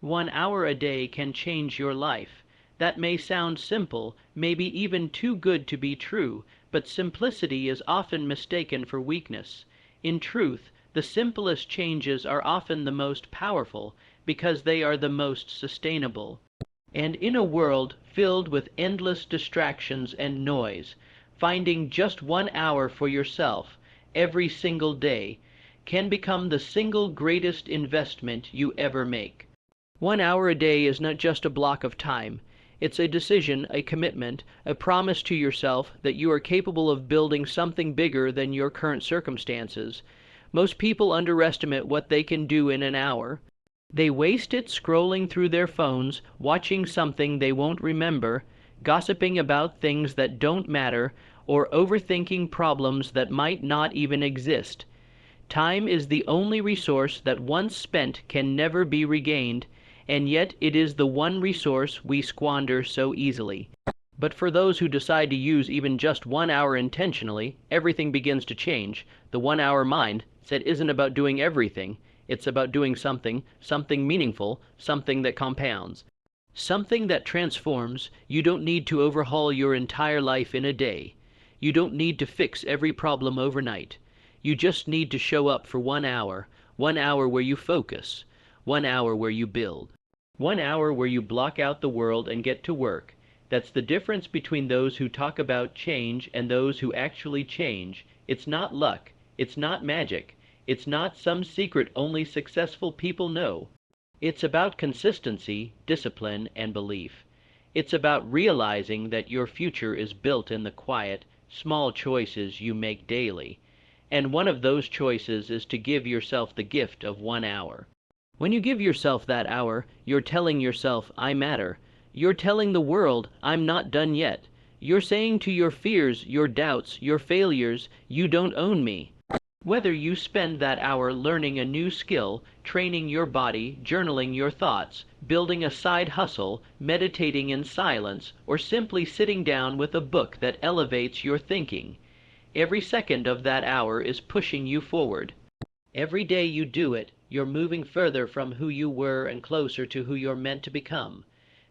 1 hour a day can change your life. That may sound simple, maybe even too good to be true, but simplicity is often mistaken for weakness. In truth, the simplest changes are often the most powerful, because they are the most sustainable. And in a world filled with endless distractions and noise, finding just 1 hour for yourself every single day can become the single greatest investment you ever make. 1 hour a day is not just a block of time. It's a decision, a commitment, a promise to yourself that you are capable of building something bigger than your current circumstances. Most people underestimate what they can do in an hour. They waste it scrolling through their phones, watching something they won't remember, gossiping about things that don't matter, or overthinking problems that might not even exist. Time is the only resource that once spent can never be regained, and yet it is the one resource we squander so easily. But for those who decide to use even just 1 hour intentionally, everything begins to change. The 1 hour mindset isn't about doing everything. It's about doing something meaningful, something that compounds. Something that transforms. You don't need to overhaul your entire life in a day. You don't need to fix every problem overnight. You just need to show up for 1 hour, 1 hour where you focus, 1 hour where you build, 1 hour where you block out the world and get to work. That's the difference between those who talk about change and those who actually change. It's not luck. It's not magic. It's not some secret only successful people know. It's about consistency, discipline, and belief. It's about realizing that your future is built in the quiet, small choices you make daily. And one of those choices is to give yourself the gift of 1 hour. When you give yourself that hour, you're telling yourself, I matter. You're telling the world, I'm not done yet. You're saying to your fears, your doubts, your failures, you don't own me. Whether you spend that hour learning a new skill, training your body, journaling your thoughts, building a side hustle, meditating in silence, or simply sitting down with a book that elevates your thinking, every second of that hour is pushing you forward. Every day you do it, you're moving further from who you were and closer to who you're meant to become.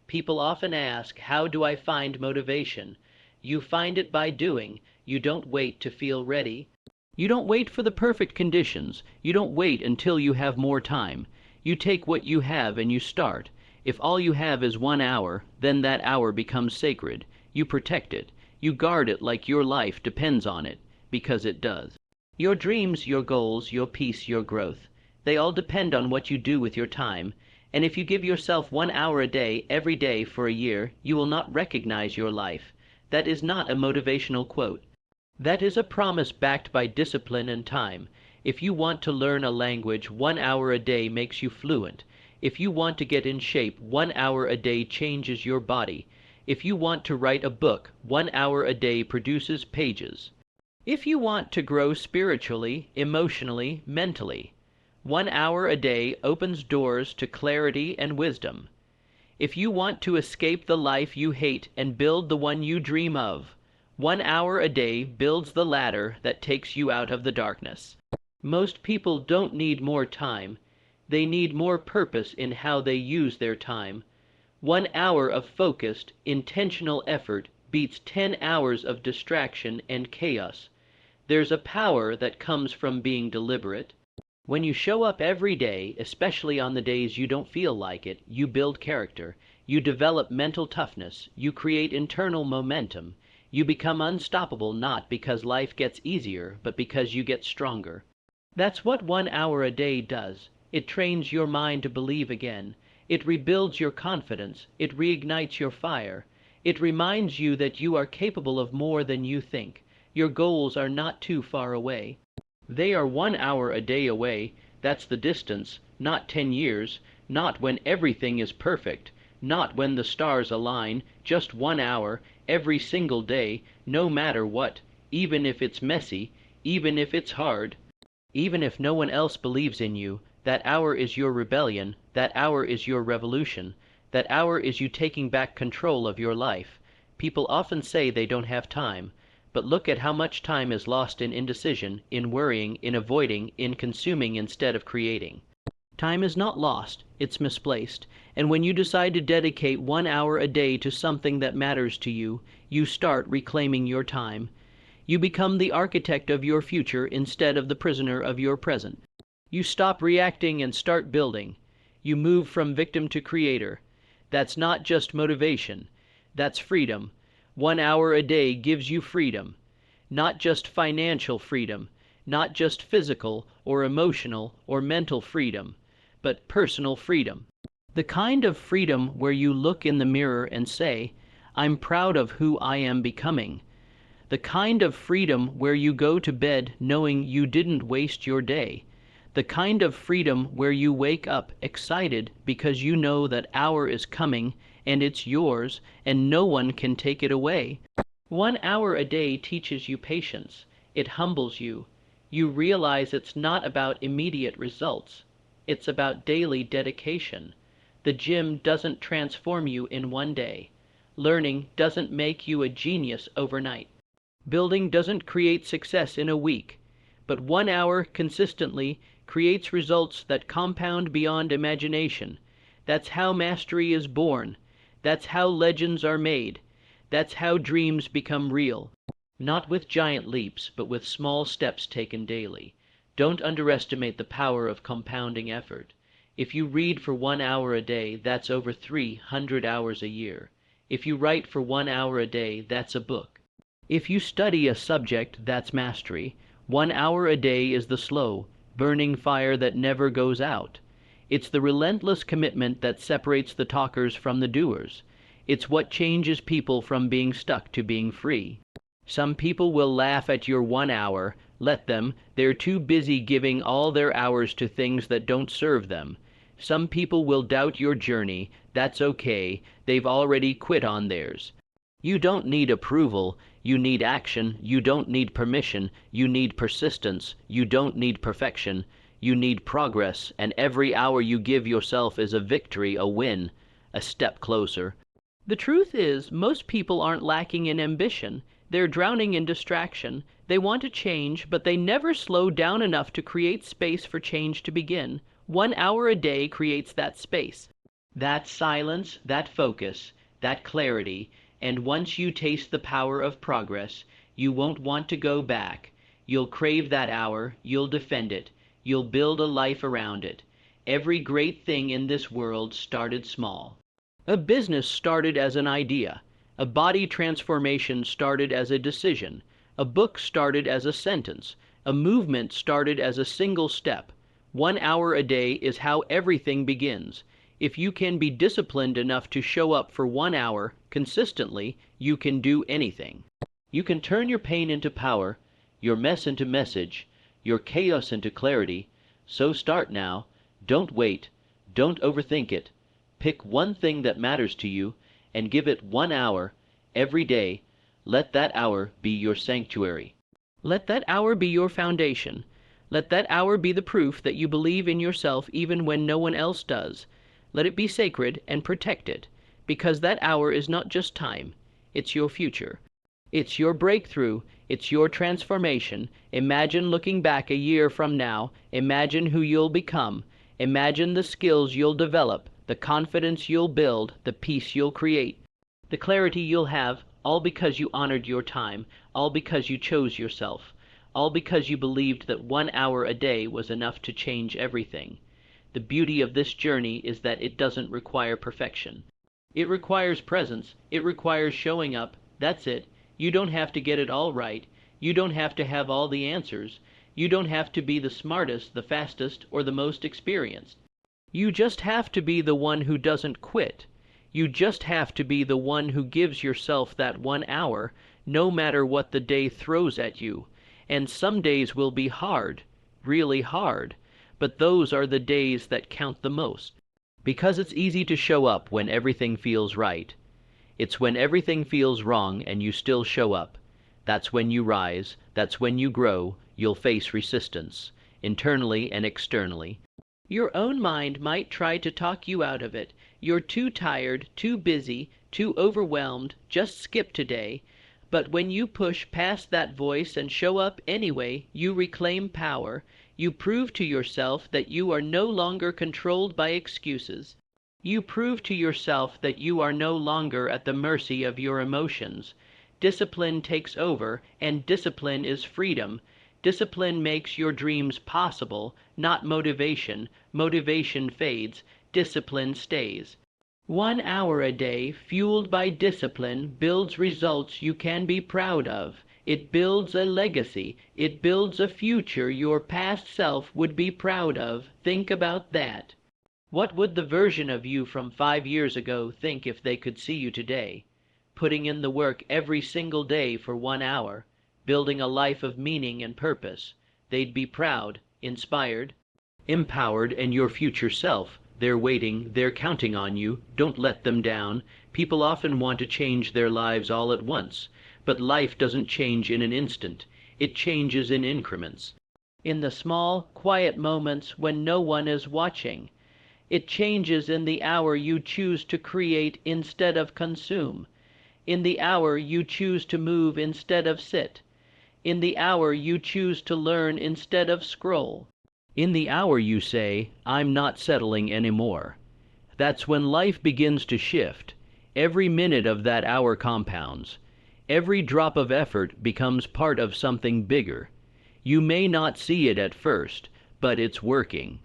People often ask, how do I find motivation? You find it by doing. You don't wait to feel ready. You don't wait for the perfect conditions. You don't wait until you have more time. You take what you have and you start. If all you have is 1 hour, then that hour becomes sacred. You protect it. You guard it like your life depends on it, because it does. Your dreams, your goals, your peace, your growth, they all depend on what you do with your time. And if you give yourself 1 hour a day, every day for a year, you will not recognize your life. That is not a motivational quote. That is a promise backed by discipline and time. If you want to learn a language, 1 hour a day makes you fluent. If you want to get in shape, 1 hour a day changes your body. If you want to write a book, 1 hour a day produces pages. If you want to grow spiritually, emotionally, mentally, 1 hour a day opens doors to clarity and wisdom. If you want to escape the life you hate and build the one you dream of, 1 hour a day builds the ladder that takes you out of the darkness. Most people don't need more time. They need more purpose in how they use their time. 1 hour of focused, intentional effort beats 10 hours of distraction and chaos. There's a power that comes from being deliberate. When you show up every day, especially on the days you don't feel like it, you build character. You develop mental toughness. You create internal momentum. You become unstoppable not because life gets easier, but because you get stronger. That's what 1 hour a day does. It trains your mind to believe again. It rebuilds your confidence. It reignites your fire. It reminds you that you are capable of more than you think. Your goals are not too far away. They are 1 hour a day away. That's the distance, not 10 years, not when everything is perfect, not when the stars align, just 1 hour, every single day, no matter what, even if it's messy, even if it's hard, even if no one else believes in you. That hour is your rebellion. That hour is your revolution. That hour is you taking back control of your life. People often say they don't have time, but look at how much time is lost in indecision, in worrying, in avoiding, in consuming instead of creating. Time is not lost, it's misplaced, and when you decide to dedicate 1 hour a day to something that matters to you, you start reclaiming your time. You become the architect of your future instead of the prisoner of your present. You stop reacting and start building. You move from victim to creator. That's not just motivation, that's freedom. 1 hour a day gives you freedom. Not just financial freedom, not just physical or emotional or mental freedom, but personal freedom. The kind of freedom where you look in the mirror and say, "I'm proud of who I am becoming." The kind of freedom where you go to bed knowing you didn't waste your day. The kind of freedom where you wake up excited because you know that hour is coming and it's yours and no one can take it away. 1 hour a day teaches you patience. It humbles you. You realize it's not about immediate results. It's about daily dedication. The gym doesn't transform you in one day. Learning doesn't make you a genius overnight. Building doesn't create success in a week, but 1 hour consistently creates results that compound beyond imagination. That's how mastery is born. That's how legends are made. That's how dreams become real. Not with giant leaps, but with small steps taken daily. Don't underestimate the power of compounding effort. If you read for 1 hour a day, that's over 300 hours a year. If you write for 1 hour a day, that's a book. If you study a subject, that's mastery. 1 hour a day is the slow, burning fire that never goes out. It's the relentless commitment that separates the talkers from the doers. It's what changes people from being stuck to being free. Some people will laugh at your 1 hour. Let them. They're too busy giving all their hours to things that don't serve them. Some people will doubt your journey. That's okay. They've already quit on theirs. You don't need approval. You need action. You don't need permission. You need persistence. You don't need perfection. You need progress, and every hour you give yourself is a victory, a win, a step closer. The truth is, most people aren't lacking in ambition. They're drowning in distraction. They want to change, but they never slow down enough to create space for change to begin. 1 hour a day creates that space. That silence, that focus, that clarity, and once you taste the power of progress, you won't want to go back. You'll crave that hour, you'll defend it, you'll build a life around it. Every great thing in this world started small. A business started as an idea. A body transformation started as a decision. A book started as a sentence. A movement started as a single step. 1 hour a day is how everything begins. If you can be disciplined enough to show up for 1 hour consistently, you can do anything. You can turn your pain into power, your mess into message, your chaos into clarity. So start now. Don't wait. Don't overthink it. Pick one thing that matters to you and give it 1 hour every day. Let that hour be your sanctuary. Let that hour be your foundation. Let that hour be the proof that you believe in yourself even when no one else does. Let it be sacred and protect it, because that hour is not just time, it's your future. It's your breakthrough, it's your transformation. Imagine looking back a year from now. Imagine who you'll become. Imagine the skills you'll develop, the confidence you'll build, the peace you'll create, the clarity you'll have, all because you honored your time, all because you chose yourself, all because you believed that 1 hour a day was enough to change everything. The beauty of this journey is that it doesn't require perfection. It requires presence. It requires showing up. That's it. You don't have to get it all right. You don't have to have all the answers. You don't have to be the smartest, the fastest, or the most experienced. You just have to be the one who doesn't quit. You just have to be the one who gives yourself that 1 hour, no matter what the day throws at you. And some days will be hard, really hard, but those are the days that count the most. Because it's easy to show up when everything feels right. It's when everything feels wrong and you still show up. That's when you rise, that's when you grow. You'll face resistance, internally and externally. Your own mind might try to talk you out of it. You're too tired, too busy, too overwhelmed, just skip today. But when you push past that voice and show up anyway, you reclaim power. You prove to yourself that you are no longer controlled by excuses. You prove to yourself that you are no longer at the mercy of your emotions. Discipline takes over, and discipline is freedom. Discipline makes your dreams possible, not motivation. Motivation fades, discipline stays. 1 hour a day, fueled by discipline, builds results you can be proud of. It builds a legacy. It builds a future your past self would be proud of. Think about that. What would the version of you from 5 years ago think if they could see you today? Putting in the work every single day for 1 hour, building a life of meaning and purpose. They'd be proud, inspired, empowered, and your future self. They're waiting, they're counting on you. Don't let them down. People often want to change their lives all at once, but life doesn't change in an instant. It changes in increments. In the small, quiet moments when no one is watching. It changes in the hour you choose to create instead of consume. In the hour you choose to move instead of sit. In the hour you choose to learn instead of scroll. In the hour you say, I'm not settling anymore. That's when life begins to shift. Every minute of that hour compounds. Every drop of effort becomes part of something bigger. You may not see it at first, but it's working.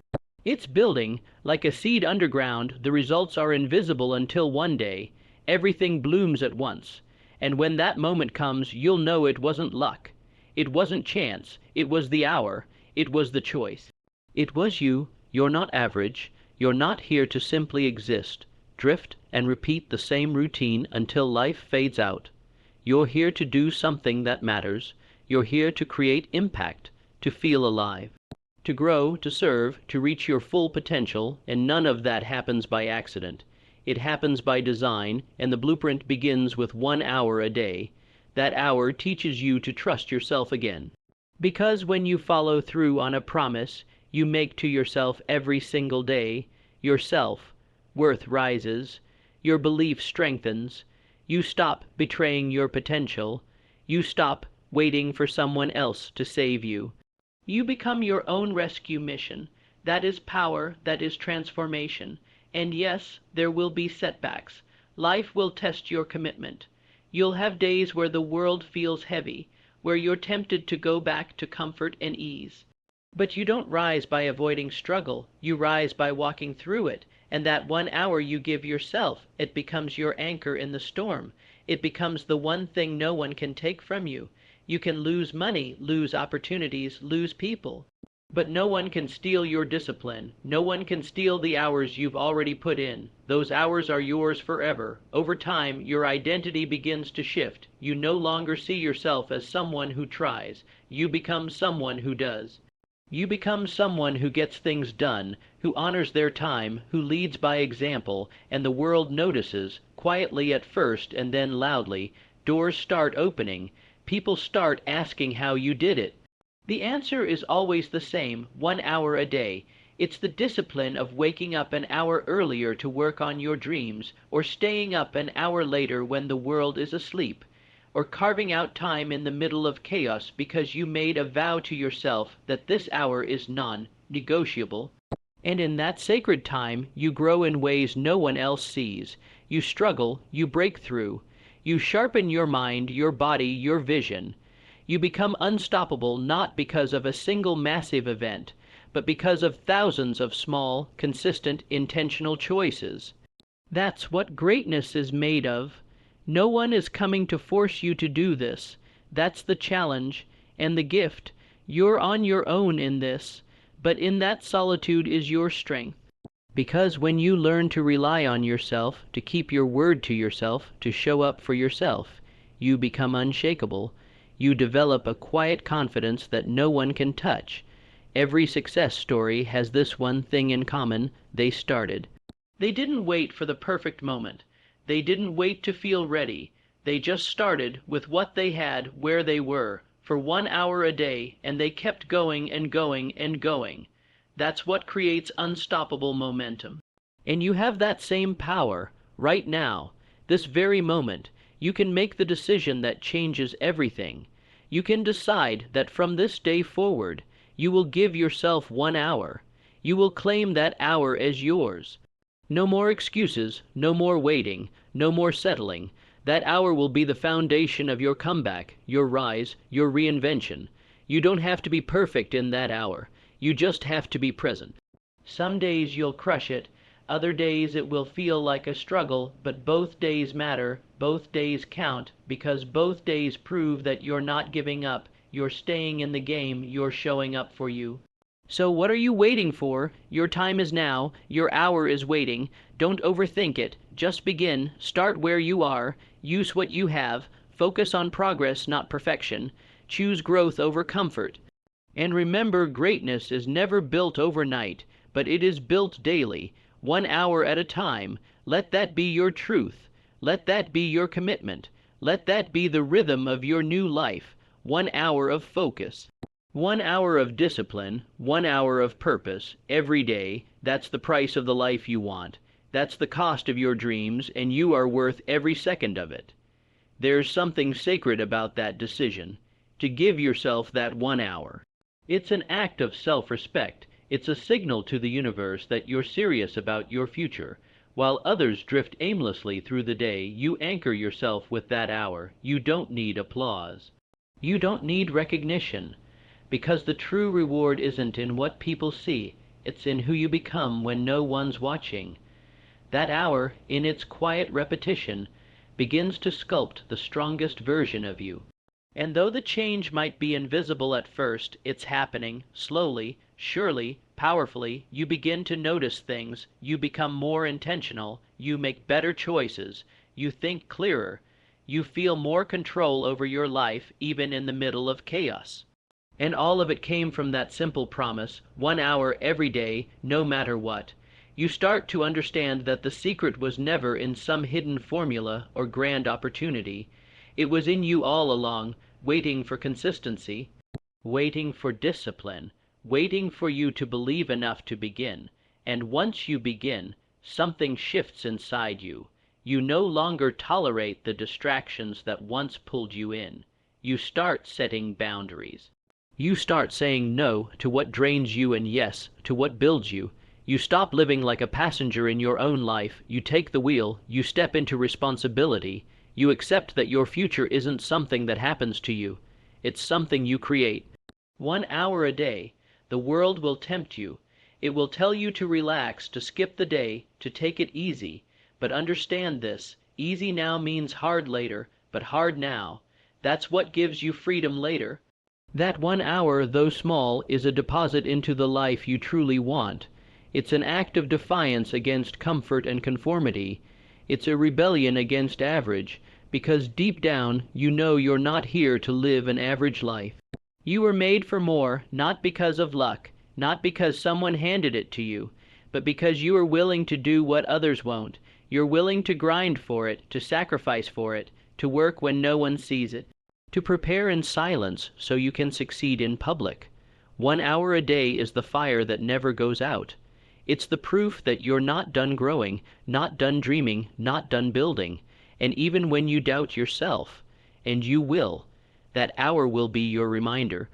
It's building. Like a seed underground, the results are invisible until one day, everything blooms at once. And when that moment comes, you'll know it wasn't luck. It wasn't chance. It was the hour. It was the choice. It was you. You're not average. You're not here to simply exist, drift, and repeat the same routine until life fades out. You're here to do something that matters. You're here to create impact, to feel alive, to grow, to serve, to reach your full potential, and none of that happens by accident. It happens by design, and the blueprint begins with 1 hour a day. That hour teaches you to trust yourself again. Because when you follow through on a promise you make to yourself every single day, your self-worth rises, your belief strengthens, you stop betraying your potential, you stop waiting for someone else to save you. You become your own rescue mission. That is power, that is transformation. And yes, there will be setbacks. Life will test your commitment. You'll have days where the world feels heavy, where you're tempted to go back to comfort and ease. But you don't rise by avoiding struggle. You rise by walking through it, and that 1 hour you give yourself, it becomes your anchor in the storm. It becomes the one thing no one can take from you. You can lose money, lose opportunities, lose people. But no one can steal your discipline. No one can steal the hours you've already put in. Those hours are yours forever. Over time, your identity begins to shift. You no longer see yourself as someone who tries. You become someone who does. You become someone who gets things done, who honors their time, who leads by example, and the world notices, quietly at first and then loudly. Doors start opening. People start asking how you did it. The answer is always the same, 1 hour a day. It's the discipline of waking up an hour earlier to work on your dreams, or staying up an hour later when the world is asleep, or carving out time in the middle of chaos because you made a vow to yourself that this hour is non-negotiable. And in that sacred time, you grow in ways no one else sees. You struggle, you break through. You sharpen your mind, your body, your vision. You become unstoppable not because of a single massive event, but because of thousands of small, consistent, intentional choices. That's what greatness is made of. No one is coming to force you to do this. That's the challenge and the gift. You're on your own in this, but in that solitude is your strength. Because when you learn to rely on yourself, to keep your word to yourself, to show up for yourself, you become unshakable. You develop a quiet confidence that no one can touch. Every success story has this one thing in common: they started. They didn't wait for the perfect moment. They didn't wait to feel ready. They just started with what they had where they were, for 1 hour a day, and they kept going and going and going. That's what creates unstoppable momentum. And you have that same power, right now, this very moment. You can make the decision that changes everything. You can decide that from this day forward, You will give yourself 1 hour. You will claim that hour as yours. No more excuses, no more waiting, no more settling. That hour will be the foundation of your comeback, your rise, your reinvention. You don't have to be perfect in that hour. You just have to be present. Some days you'll crush it, other days it will feel like a struggle, but both days matter, both days count, because both days prove that you're not giving up, you're staying in the game, you're showing up for you. So what are you waiting for? Your time is now, your hour is waiting. Don't overthink it, just begin, start where you are, use what you have, focus on progress, not perfection, choose growth over comfort. And remember, greatness is never built overnight, but it is built daily, 1 hour at a time. Let that be your truth. Let that be your commitment. Let that be the rhythm of your new life. 1 hour of focus. 1 hour of discipline, 1 hour of purpose, every day. That's the price of the life you want. That's the cost of your dreams, and you are worth every second of it. There's something sacred about that decision, to give yourself that 1 hour. It's an act of self-respect. It's a signal to the universe that you're serious about your future. While others drift aimlessly through the day, you anchor yourself with that hour. You don't need applause. You don't need recognition, because the true reward isn't in what people see, it's in who you become when no one's watching. That hour, in its quiet repetition, begins to sculpt the strongest version of you. And though the change might be invisible at first, it's happening, slowly, surely, powerfully. You begin to notice things, you become more intentional, you make better choices, you think clearer, you feel more control over your life, even in the middle of chaos. And all of it came from that simple promise, 1 hour every day, no matter what. You start to understand that the secret was never in some hidden formula or grand opportunity. It was in you all along, waiting for consistency, waiting for discipline, waiting for you to believe enough to begin. And once you begin, something shifts inside you. You no longer tolerate the distractions that once pulled you in. You start setting boundaries. You start saying no to what drains you and yes to what builds you. You stop living like a passenger in your own life. You take the wheel. You step into responsibility. You accept that your future isn't something that happens to you. It's something you create. 1 hour a day. The world will tempt you. It will tell you to relax, to skip the day, to take it easy. But understand this. Easy now means hard later, but hard now. That's what gives you freedom later. That 1 hour, though small, is a deposit into the life you truly want. It's an act of defiance against comfort and conformity. It's a rebellion against average, because deep down you know you're not here to live an average life. You were made for more, not because of luck, not because someone handed it to you, but because you are willing to do what others won't. You're willing to grind for it, to sacrifice for it, to work when no one sees it, to prepare in silence so you can succeed in public. 1 hour a day is the fire that never goes out. It's the proof that you're not done growing, not done dreaming, not done building. And even when you doubt yourself, and you will, that hour will be your reminder.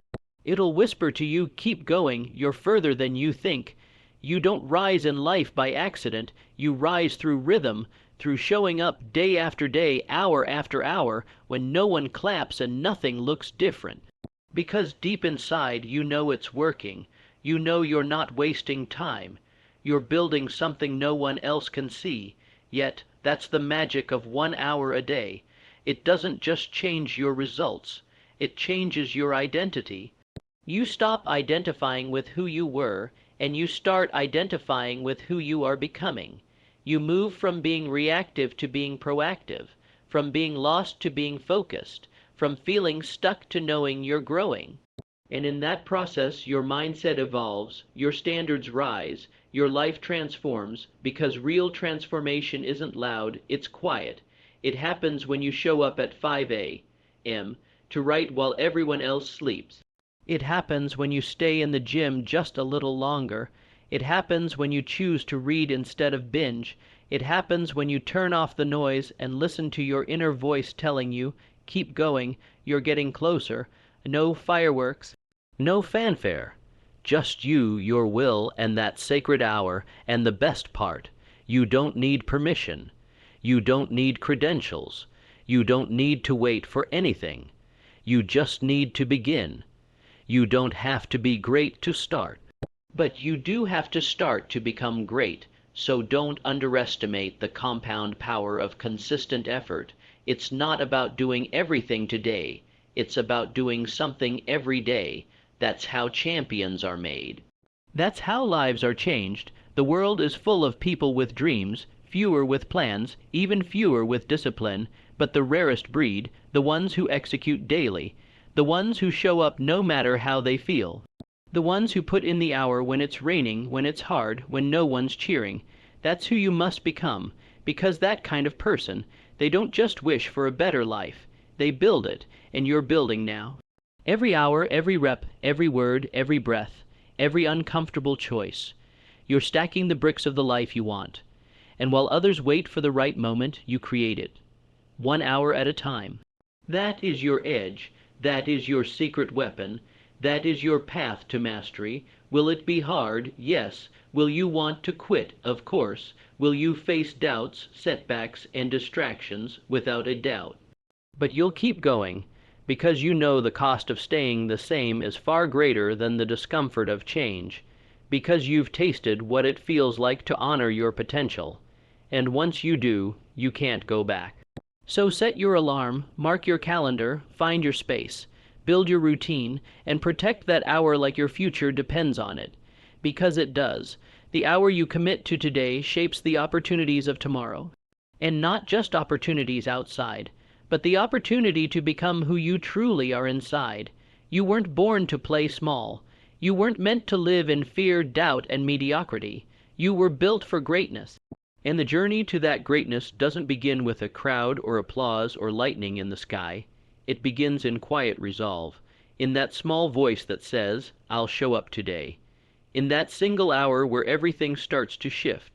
It'll whisper to you, keep going, you're further than you think. You don't rise in life by accident, you rise through rhythm, through showing up day after day, hour after hour, when no one claps and nothing looks different. Because deep inside you know it's working. You know you're not wasting time. You're building something no one else can see. Yet, that's the magic of 1 hour a day. It doesn't just change your results. It changes your identity. You stop identifying with who you were, and you start identifying with who you are becoming. You move from being reactive to being proactive, from being lost to being focused, from feeling stuck to knowing you're growing. And in that process, your mindset evolves, your standards rise, your life transforms, because real transformation isn't loud, it's quiet. It happens when you show up at 5 a.m. to write while everyone else sleeps. It happens when you stay in the gym just a little longer. It happens when you choose to read instead of binge. It happens when you turn off the noise and listen to your inner voice telling you, keep going, you're getting closer. No fireworks, no fanfare, Just you, your will, and that sacred hour, and the best part, you don't need permission. You don't need credentials. You don't need to wait for anything. You just need to begin. You don't have to be great to start. But you do have to start to become great, so don't underestimate the compound power of consistent effort. It's not about doing everything today. It's about doing something every day. That's how champions are made. That's how lives are changed. The world is full of people with dreams, fewer with plans, even fewer with discipline, but the rarest breed, the ones who execute daily, the ones who show up no matter how they feel, the ones who put in the hour when it's raining, when it's hard, when no one's cheering. That's who you must become, because that kind of person, they don't just wish for a better life, they build it, and you're building now. Every hour, every rep, every word, every breath, every uncomfortable choice, you're stacking the bricks of the life you want. And while others wait for the right moment, you create it, 1 hour at a time. That is your edge. That is your secret weapon. That is your path to mastery. Will it be hard? Yes. Will you want to quit? Of course. Will you face doubts, setbacks, and distractions? Without a doubt. But you'll keep going, because you know the cost of staying the same is far greater than the discomfort of change, because you've tasted what it feels like to honor your potential. And once you do, you can't go back. So set your alarm, mark your calendar, find your space, build your routine, and protect that hour like your future depends on it. Because it does. The hour you commit to today shapes the opportunities of tomorrow. And not just opportunities outside, but the opportunity to become who you truly are inside. You weren't born to play small. You weren't meant to live in fear, doubt, and mediocrity. You were built for greatness. And the journey to that greatness doesn't begin with a crowd or applause or lightning in the sky. It begins in quiet resolve, in that small voice that says, "I'll show up today." In that single hour where everything starts to shift.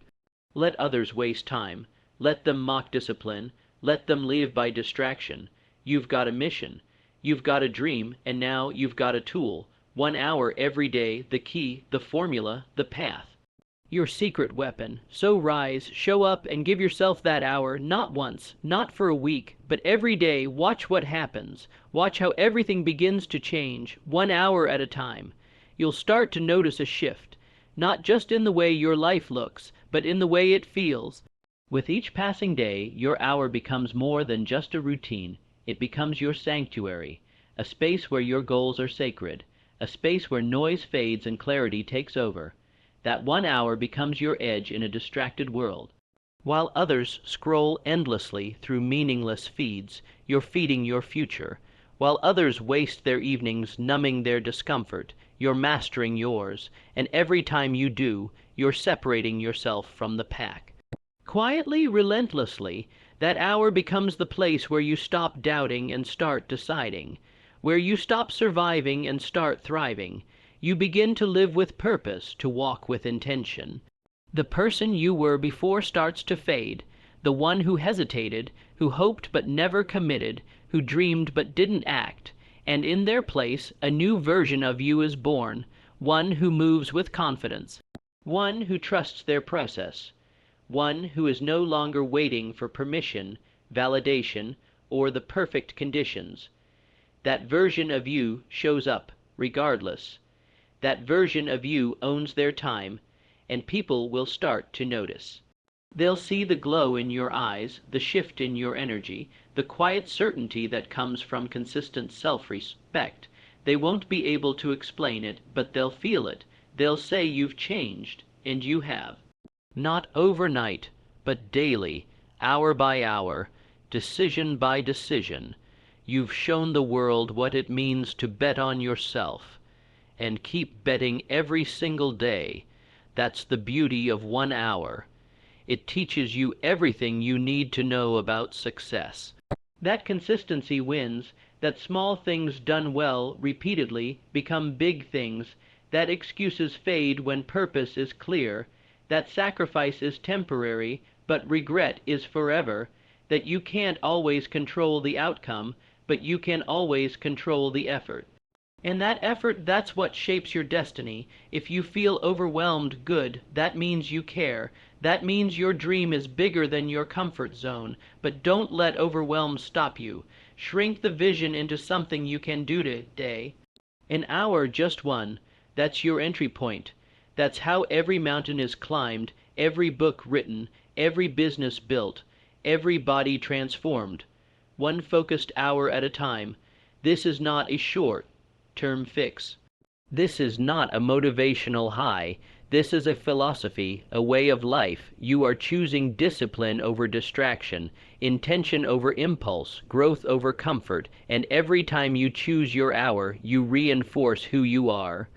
Let others waste time. Let them mock discipline. Let them live by distraction. You've got a mission. You've got a dream, and now you've got a tool. 1 hour every day, the key, the formula, the path. Your secret weapon. So rise, show up, and give yourself that hour, not once, not for a week, but every day. Watch what happens. Watch how everything begins to change, 1 hour at a time. You'll start to notice a shift, not just in the way your life looks, but in the way it feels. With each passing day, your hour becomes more than just a routine. It becomes your sanctuary, a space where your goals are sacred, a space where noise fades and clarity takes over. That 1 hour becomes your edge in a distracted world. While others scroll endlessly through meaningless feeds, you're feeding your future. While others waste their evenings numbing their discomfort, you're mastering yours, and every time you do, you're separating yourself from the pack. Quietly, relentlessly, that hour becomes the place where you stop doubting and start deciding, where you stop surviving and start thriving. You begin to live with purpose, to walk with intention. The person you were before starts to fade, the one who hesitated, who hoped but never committed, who dreamed but didn't act, and in their place a new version of you is born, one who moves with confidence, one who trusts their process, one who is no longer waiting for permission, validation, or the perfect conditions. That version of you shows up, regardless. That version of you owns their time, and people will start to notice. They'll see the glow in your eyes, the shift in your energy, the quiet certainty that comes from consistent self-respect. They won't be able to explain it, but they'll feel it. They'll say you've changed, and you have. Not overnight, but daily, hour by hour, decision by decision. You've shown the world what it means to bet on yourself. And keep betting every single day. That's the beauty of 1 hour. It teaches you everything you need to know about success. That consistency wins, that small things done well repeatedly become big things, that excuses fade when purpose is clear, that sacrifice is temporary, but regret is forever, that you can't always control the outcome, but you can always control the effort. And that effort, that's what shapes your destiny. If you feel overwhelmed, good. That means you care. That means your dream is bigger than your comfort zone. But don't let overwhelm stop you. Shrink the vision into something you can do today. An hour, just one. That's your entry point. That's how every mountain is climbed, every book written, every business built, every body transformed. One focused hour at a time. This is not a short-term fix. This is not a motivational high. This is a philosophy, a way of life. You are choosing discipline over distraction, intention over impulse, growth over comfort, and every time you choose your hour, you reinforce who you are.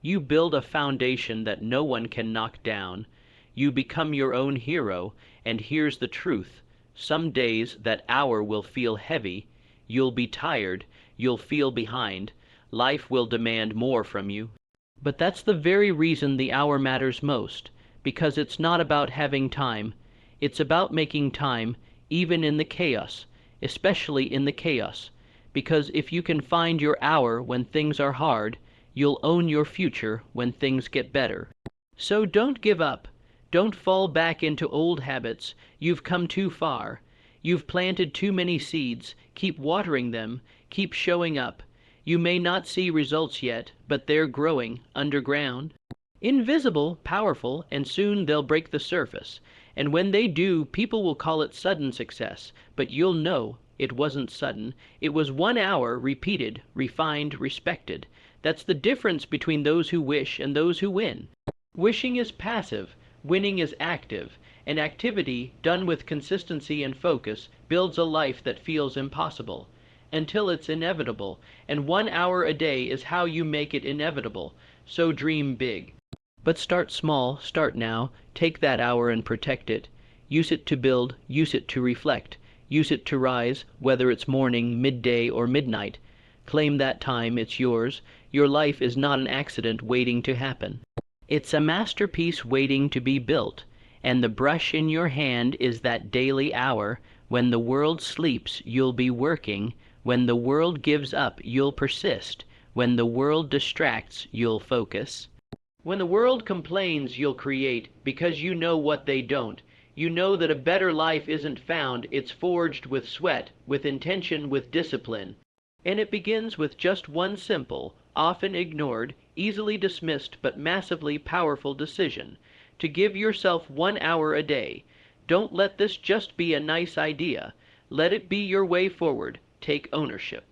You build a foundation that no one can knock down. You become your own hero, and here's the truth. Some days that hour will feel heavy, you'll be tired, you'll feel behind, life will demand more from you. But that's the very reason the hour matters most, because it's not about having time. It's about making time, even in the chaos, especially in the chaos. Because if you can find your hour when things are hard, you'll own your future when things get better. So don't give up. Don't fall back into old habits. You've come too far. You've planted too many seeds. Keep watering them. Keep showing up. You may not see results yet, but they're growing underground. Invisible, powerful, and soon they'll break the surface. And when they do, people will call it sudden success, but you'll know it wasn't sudden. It was 1 hour repeated, refined, respected. That's the difference between those who wish and those who win. Wishing is passive, winning is active, and activity done with consistency and focus builds a life that feels impossible until it's inevitable, and 1 hour a day is how you make it inevitable. So dream big. But start small, start now, take that hour and protect it. Use it to build, use it to reflect, use it to rise, whether it's morning, midday, or midnight. Claim that time, it's yours. Your life is not an accident waiting to happen. It's a masterpiece waiting to be built, and the brush in your hand is that daily hour. When the world sleeps, you'll be working. When the world gives up, you'll persist. When the world distracts, you'll focus. When the world complains, you'll create, because you know what they don't. You know that a better life isn't found, it's forged with sweat, with intention, with discipline. And it begins with just one simple, often ignored, easily dismissed, but massively powerful decision: to give yourself 1 hour a day. Don't let this just be a nice idea. Let it be your way forward. Take ownership.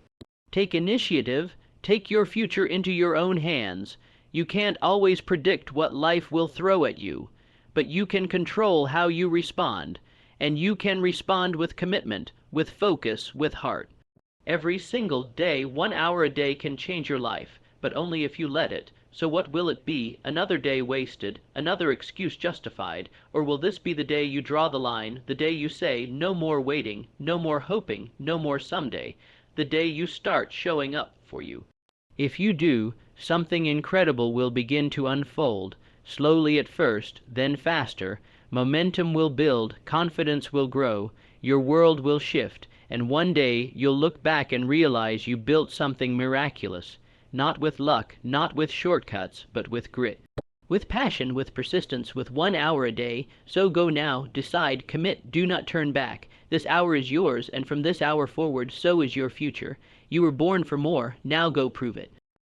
Take initiative. Take your future into your own hands. You can't always predict what life will throw at you, but you can control how you respond, and you can respond with commitment, with focus, with heart. Every single day, 1 hour a day can change your life, but only if you let it. So what will it be? Another day wasted, another excuse justified, or will this be the day you draw the line, the day you say, no more waiting, no more hoping, no more someday, the day you start showing up for you? If you do, something incredible will begin to unfold, slowly at first, then faster. Momentum will build, confidence will grow, your world will shift, and one day you'll look back and realize you built something miraculous. Not with luck, not with shortcuts, but with grit. With passion, with persistence, with 1 hour a day. So go now, decide, commit, do not turn back. This hour is yours, and from this hour forward, so is your future. You were born for more, now go prove it.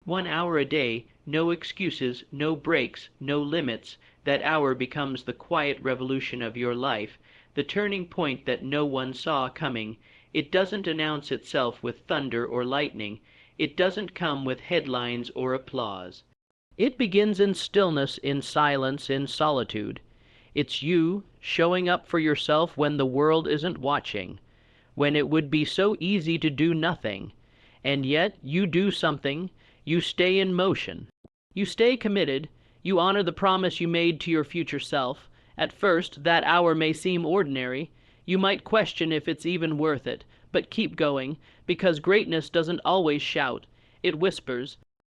1 hour a day, no excuses, no breaks, no limits. That hour becomes the quiet revolution of your life, the turning point that no one saw coming. It doesn't announce itself with thunder or lightning. It doesn't come with headlines or applause. It begins in stillness, in silence, in solitude. It's you showing up for yourself when the world isn't watching, when it would be so easy to do nothing. And yet you do something, you stay in motion. You stay committed, you honor the promise you made to your future self. At first, that hour may seem ordinary. You might question if it's even worth it, but keep going, because greatness doesn't always shout. It whispers.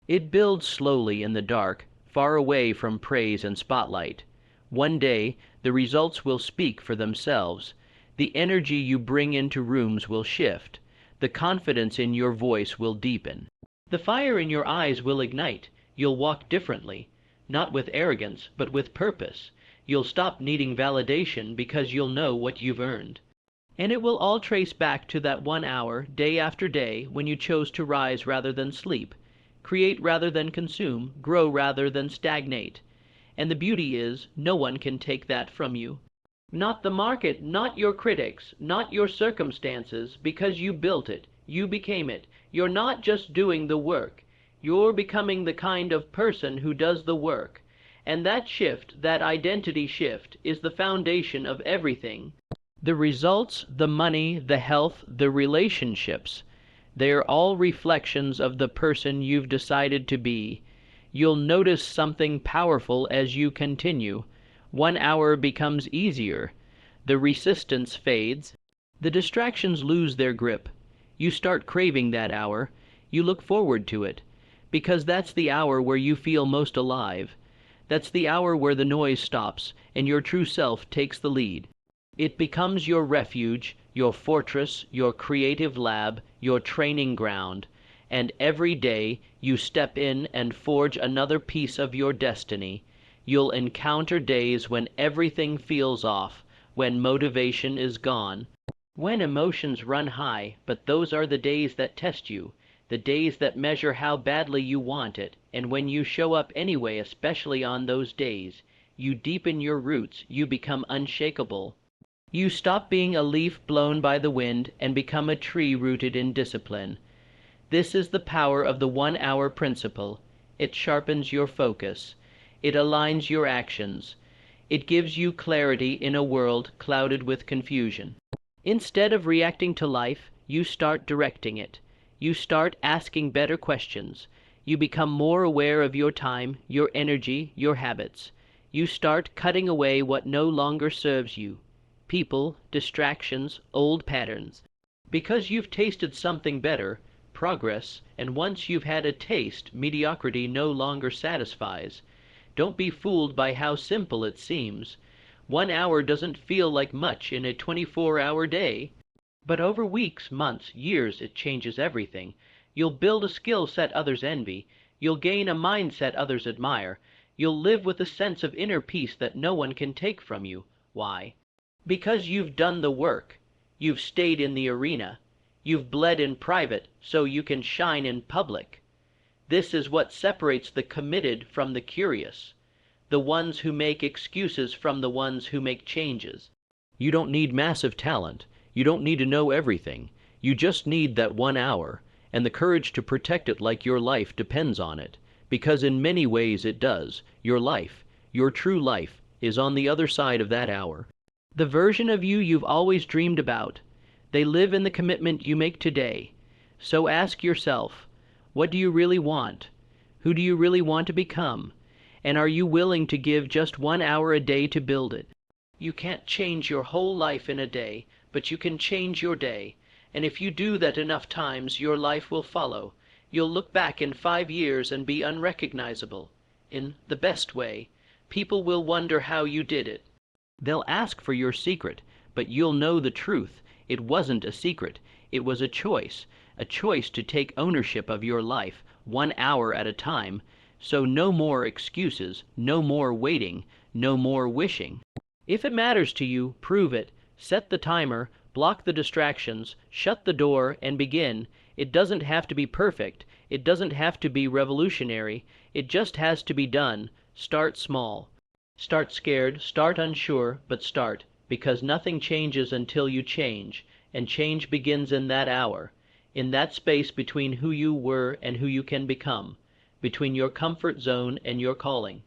It builds slowly in the dark, far away from praise and spotlight. One day, the results will speak for themselves. The energy you bring into rooms will shift. The confidence in your voice will deepen. The fire in your eyes will ignite. You'll walk differently, not with arrogance, but with purpose. You'll stop needing validation because you'll know what you've earned. And it will all trace back to that 1 hour, day after day, when you chose to rise rather than sleep, create rather than consume, grow rather than stagnate. And the beauty is, no one can take that from you. Not the market, not your critics, not your circumstances, because you built it, you became it. You're not just doing the work, you're becoming the kind of person who does the work. And that shift, that identity shift, is the foundation of everything. The results, the money, the health, the relationships, they're all reflections of the person you've decided to be. You'll notice something powerful as you continue. 1 hour becomes easier. The resistance fades. The distractions lose their grip. You start craving that hour. You look forward to it, because that's the hour where you feel most alive. That's the hour where the noise stops and your true self takes the lead. It becomes your refuge, your fortress, your creative lab, your training ground. And every day you step in and forge another piece of your destiny. You'll encounter days when everything feels off, when motivation is gone, when emotions run high, but those are the days that test you, the days that measure how badly you want it. And when you show up anyway, especially on those days, you deepen your roots, you become unshakable. You stop being a leaf blown by the wind and become a tree rooted in discipline. This is the power of the 1 hour principle. It sharpens your focus. It aligns your actions. It gives you clarity in a world clouded with confusion. Instead of reacting to life, you start directing it. You start asking better questions. You become more aware of your time, your energy, your habits. You start cutting away what no longer serves you. People, distractions, old patterns. Because you've tasted something better, progress, and once you've had a taste, mediocrity no longer satisfies. Don't be fooled by how simple it seems. 1 hour doesn't feel like much in a 24-hour day. But over weeks, months, years, it changes everything. You'll build a skill set others envy. You'll gain a mindset others admire. You'll live with a sense of inner peace that no one can take from you. Why? Because you've done the work. You've stayed in the arena. You've bled in private so you can shine in public. This is what separates the committed from the curious, the ones who make excuses from the ones who make changes. You don't need massive talent. You don't need to know everything. You just need that 1 hour, and the courage to protect it like your life depends on it. Because in many ways it does. Your life, your true life, is on the other side of that hour. The version of you you've always dreamed about. They live in the commitment you make today. So ask yourself, what do you really want? Who do you really want to become? And are you willing to give just 1 hour a day to build it? You can't change your whole life in a day, but you can change your day. And if you do that enough times, your life will follow. You'll look back in 5 years and be unrecognizable. In the best way. People will wonder how you did it. They'll ask for your secret, but you'll know the truth. It wasn't a secret. It was a choice to take ownership of your life, 1 hour at a time. So no more excuses, no more waiting, no more wishing. If it matters to you, prove it. Set the timer, block the distractions, shut the door, and begin. It doesn't have to be perfect. It doesn't have to be revolutionary. It just has to be done. Start small. Start scared, start unsure, but start, because nothing changes until you change, and change begins in that hour, in that space between who you were and who you can become, between your comfort zone and your calling.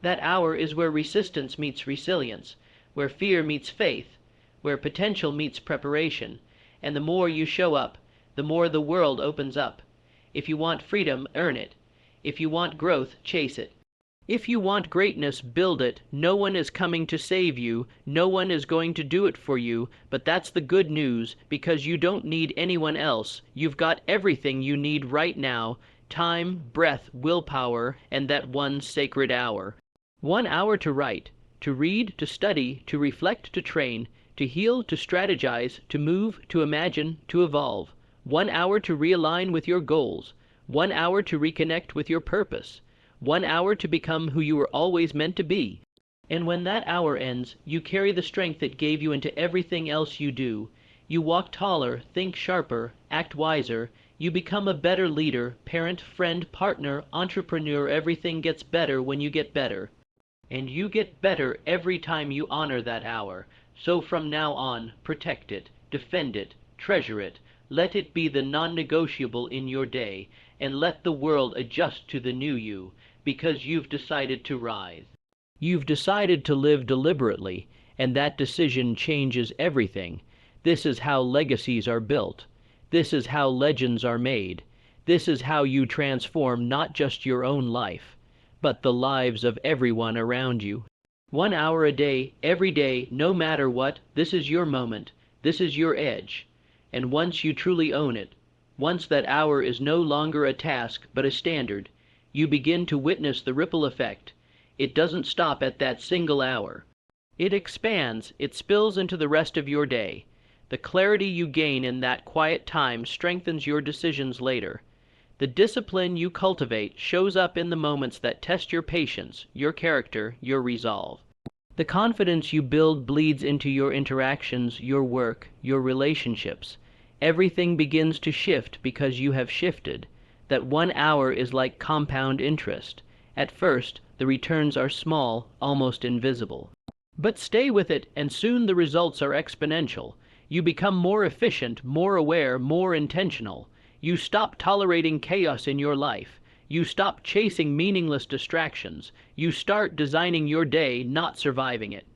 That hour is where resistance meets resilience, where fear meets faith, where potential meets preparation, and the more you show up, the more the world opens up. If you want freedom, earn it. If you want growth, chase it. If you want greatness, build it. No one is coming to save you. No one is going to do it for you. But that's the good news, because you don't need anyone else. You've got everything you need right now: time, breath, willpower, and that one sacred hour. 1 hour to write, to read, to study, to reflect, to train, to heal, to strategize, to move, to imagine, to evolve. 1 hour to realign with your goals. 1 hour to reconnect with your purpose, 1 hour to become who you were always meant to be. And when that hour ends, you carry the strength it gave you into everything else you do. You walk taller, think sharper, act wiser. You become a better leader, parent, friend, partner, entrepreneur. Everything gets better when you get better. And you get better every time you honor that hour. So from now on, protect it, defend it, treasure it. Let it be the non-negotiable in your day, and let the world adjust to the new you, because you've decided to rise. You've decided to live deliberately, and that decision changes everything. This is how legacies are built. This is how legends are made. This is how you transform not just your own life, but the lives of everyone around you. 1 hour a day, every day, no matter what, this is your moment. This is your edge. And once you truly own it, once that hour is no longer a task but a standard, you begin to witness the ripple effect. It doesn't stop at that single hour. It expands, it spills into the rest of your day. The clarity you gain in that quiet time strengthens your decisions later. The discipline you cultivate shows up in the moments that test your patience, your character, your resolve. The confidence you build bleeds into your interactions, your work, your relationships. Everything begins to shift because you have shifted. That 1 hour is like compound interest. At first, the returns are small, almost invisible. But stay with it, and soon the results are exponential. You become more efficient, more aware, more intentional. You stop tolerating chaos in your life. You stop chasing meaningless distractions. You start designing your day, not surviving it.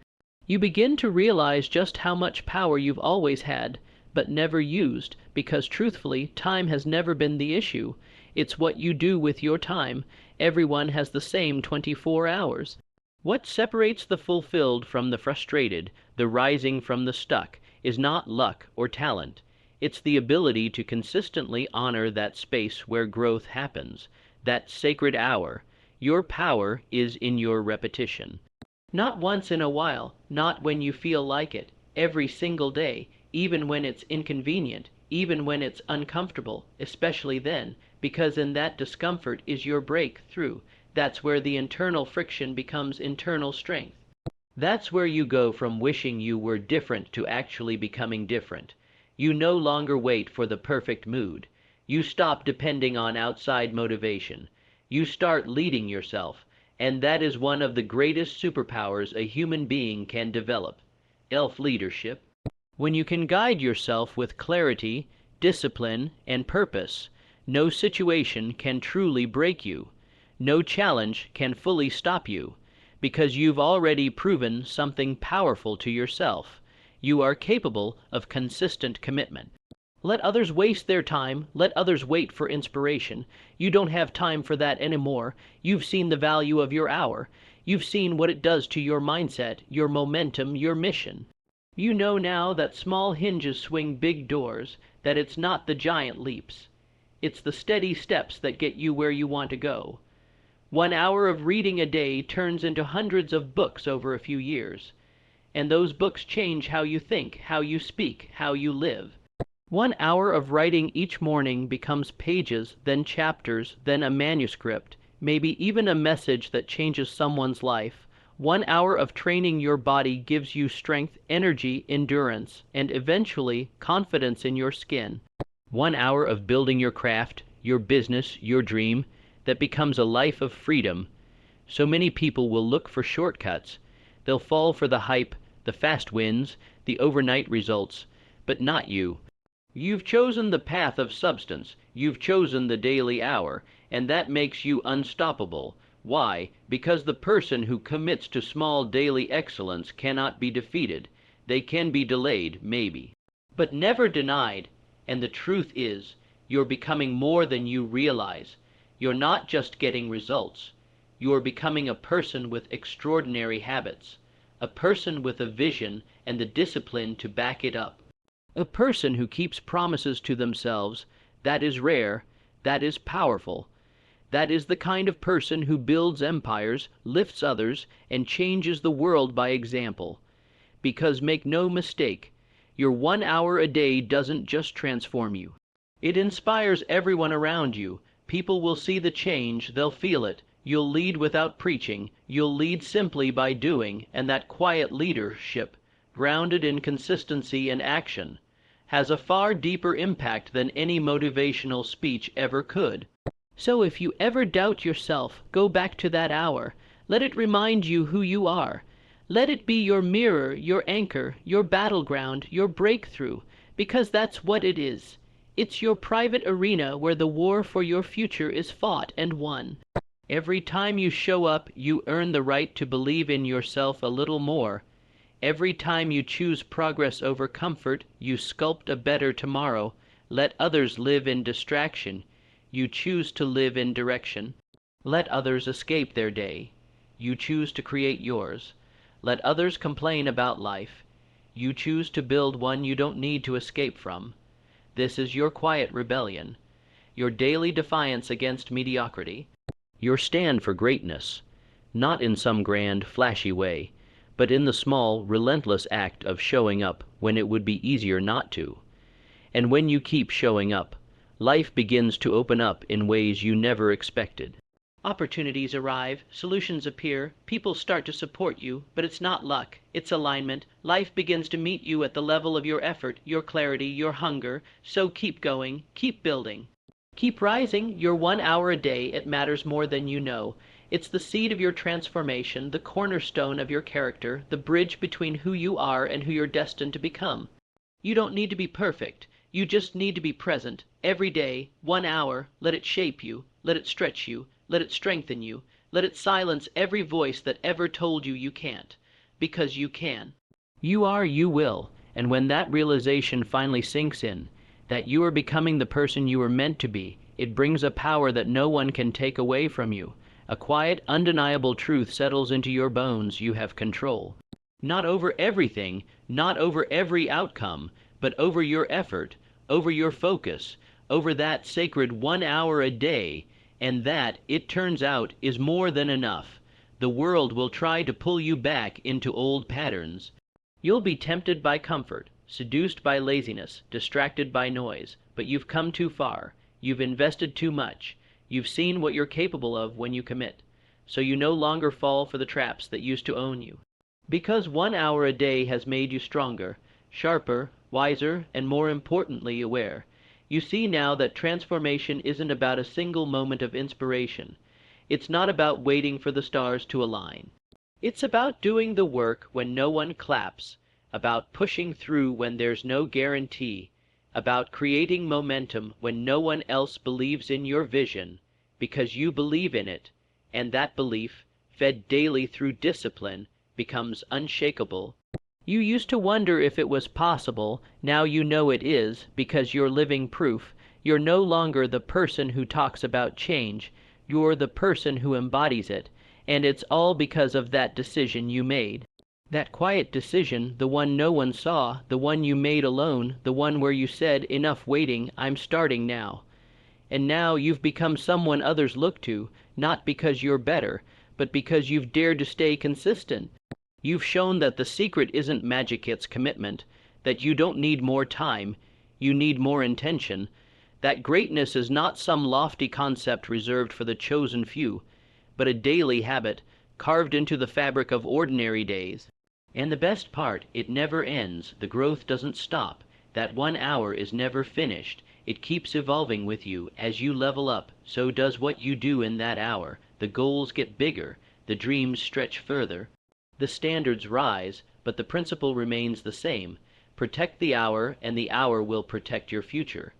You begin to realize just how much power you've always had, but never used, because truthfully, time has never been the issue. It's what you do with your time. Everyone has the same 24 hours. What separates the fulfilled from the frustrated, the rising from the stuck, is not luck or talent. It's the ability to consistently honor that space where growth happens, that sacred hour. Your power is in your repetition. Not once in a while, not when you feel like it, every single day, even when it's inconvenient, even when it's uncomfortable, especially then, because in that discomfort is your breakthrough. That's where the internal friction becomes internal strength. That's where you go from wishing you were different to actually becoming different. You no longer wait for the perfect mood. You stop depending on outside motivation. You start leading yourself, and that is one of the greatest superpowers a human being can develop: elf leadership. When you can guide yourself with clarity, discipline, and purpose, no situation can truly break you. No challenge can fully stop you, because you've already proven something powerful to yourself. You are capable of consistent commitment. Let others waste their time. Let others wait for inspiration. You don't have time for that anymore. You've seen the value of your hour. You've seen what it does to your mindset, your momentum, your mission. You know now that small hinges swing big doors, that it's not the giant leaps. It's the steady steps that get you where you want to go. 1 hour of reading a day turns into hundreds of books over a few years. And those books change how you think, how you speak, how you live. 1 hour of writing each morning becomes pages, then chapters, then a manuscript, maybe even a message that changes someone's life. 1 hour of training your body gives you strength, energy, endurance, and eventually confidence in your skin. 1 hour of building your craft, your business, your dream, that becomes a life of freedom. So many people will look for shortcuts. They'll fall for the hype, the fast wins, the overnight results, but not you. You've chosen the path of substance. You've chosen the daily hour, and that makes you unstoppable. Why? Because the person who commits to small daily excellence cannot be defeated. They can be delayed, maybe, but never denied. And the truth is, you're becoming more than you realize. You're not just getting results. You're becoming a person with extraordinary habits, a person with a vision and the discipline to back it up, a person who keeps promises to themselves. That is rare, that is powerful. That is the kind of person who builds empires, lifts others, and changes the world by example. Because make no mistake, your 1 hour a day doesn't just transform you. It inspires everyone around you, People will see the change, they'll feel it. You'll lead without preaching, you'll lead simply by doing, and that quiet leadership, grounded in consistency and action, has a far deeper impact than any motivational speech ever could. So if you ever doubt yourself, go back to that hour. Let it remind you who you are. Let it be your mirror, your anchor, your battleground, your breakthrough, because that's what it is. It's your private arena where the war for your future is fought and won. Every time you show up, you earn the right to believe in yourself a little more. Every time you choose progress over comfort, you sculpt a better tomorrow. Let others live in distraction. You choose to live in direction. Let others escape their day. You choose to create yours. Let others complain about life. You choose to build one you don't need to escape from. This is your quiet rebellion, your daily defiance against mediocrity, your stand for greatness, not in some grand, flashy way, but in the small, relentless act of showing up when it would be easier not to. And when you keep showing up, life begins to open up in ways you never expected. Opportunities arrive, solutions appear, people start to support you, but it's not luck, it's alignment. Life begins to meet you at the level of your effort, your clarity, your hunger. So keep going, keep building. Keep rising. Your 1 hour a day, it matters more than you know. It's the seed of your transformation, the cornerstone of your character, the bridge between who you are and who you're destined to become. You don't need to be perfect. You just need to be present. Every day, 1 hour, let it shape you, let it stretch you, let it strengthen you, let it silence every voice that ever told you you can't, because you can. You are, you will, and when that realization finally sinks in, that you are becoming the person you were meant to be, it brings a power that no one can take away from you. A quiet, undeniable truth settles into your bones. You have control. Not over everything, not over every outcome, but over your effort, over your focus, over that sacred 1 hour a day, and that, it turns out, is more than enough. The world will try to pull you back into old patterns. You'll be tempted by comfort, seduced by laziness, distracted by noise, but you've come too far. You've invested too much. You've seen what you're capable of when you commit, so you no longer fall for the traps that used to own you. Because 1 hour a day has made you stronger, sharper, wiser, and more importantly aware. You see now that transformation isn't about a single moment of inspiration. It's not about waiting for the stars to align. It's about doing the work when no one claps, about pushing through when there's no guarantee, about creating momentum when no one else believes in your vision, because you believe in it, and that belief, fed daily through discipline, becomes unshakable. You used to wonder if it was possible. Now you know it is, because you're living proof. You're no longer the person who talks about change. You're the person who embodies it, and it's all because of that decision you made. That quiet decision, the one no one saw, the one you made alone, the one where you said, enough waiting, I'm starting now. And now you've become someone others look to, not because you're better, but because you've dared to stay consistent. You've shown that the secret isn't magic, it's commitment, that you don't need more time, you need more intention, that greatness is not some lofty concept reserved for the chosen few, but a daily habit carved into the fabric of ordinary days. And the best part, it never ends. The growth doesn't stop. That 1 hour is never finished. It keeps evolving with you. As you level up, so does what you do in that hour. The goals get bigger, the dreams stretch further. The standards rise, but the principle remains the same. Protect the hour, and the hour will protect your future.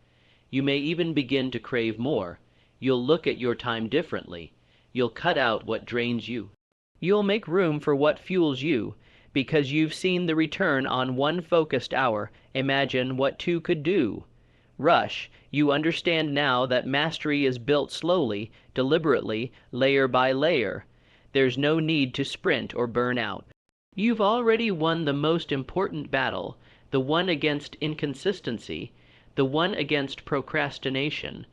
You may even begin to crave more. You'll look at your time differently. You'll cut out what drains you. You'll make room for what fuels you, because you've seen the return on one focused hour. Imagine what two could do. Rush. You understand now that mastery is built slowly, deliberately, layer by layer. There's no need to sprint or burn out. You've already won the most important battle, the one against inconsistency, the one against procrastination,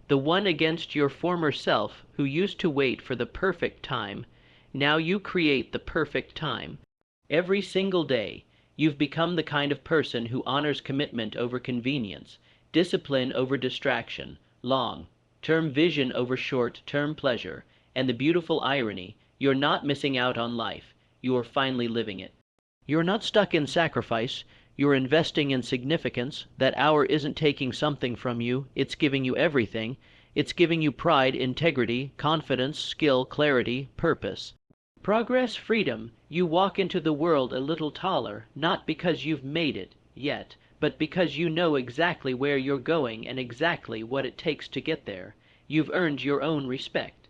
the one against your former self who used to wait for the perfect time. Now you create the perfect time. Every single day, you've become the kind of person who honors commitment over convenience, discipline over distraction, long, Term vision over short-term pleasure, and the beautiful irony, you're not missing out on life, you are finally living it. You're not stuck in sacrifice, you're investing in significance. That hour isn't taking something from you, it's giving you everything. It's giving you pride, integrity, confidence, skill, clarity, purpose. Progress, freedom, you walk into the world a little taller, not because you've made it, yet, but because you know exactly where you're going and exactly what it takes to get there. You've earned your own respect.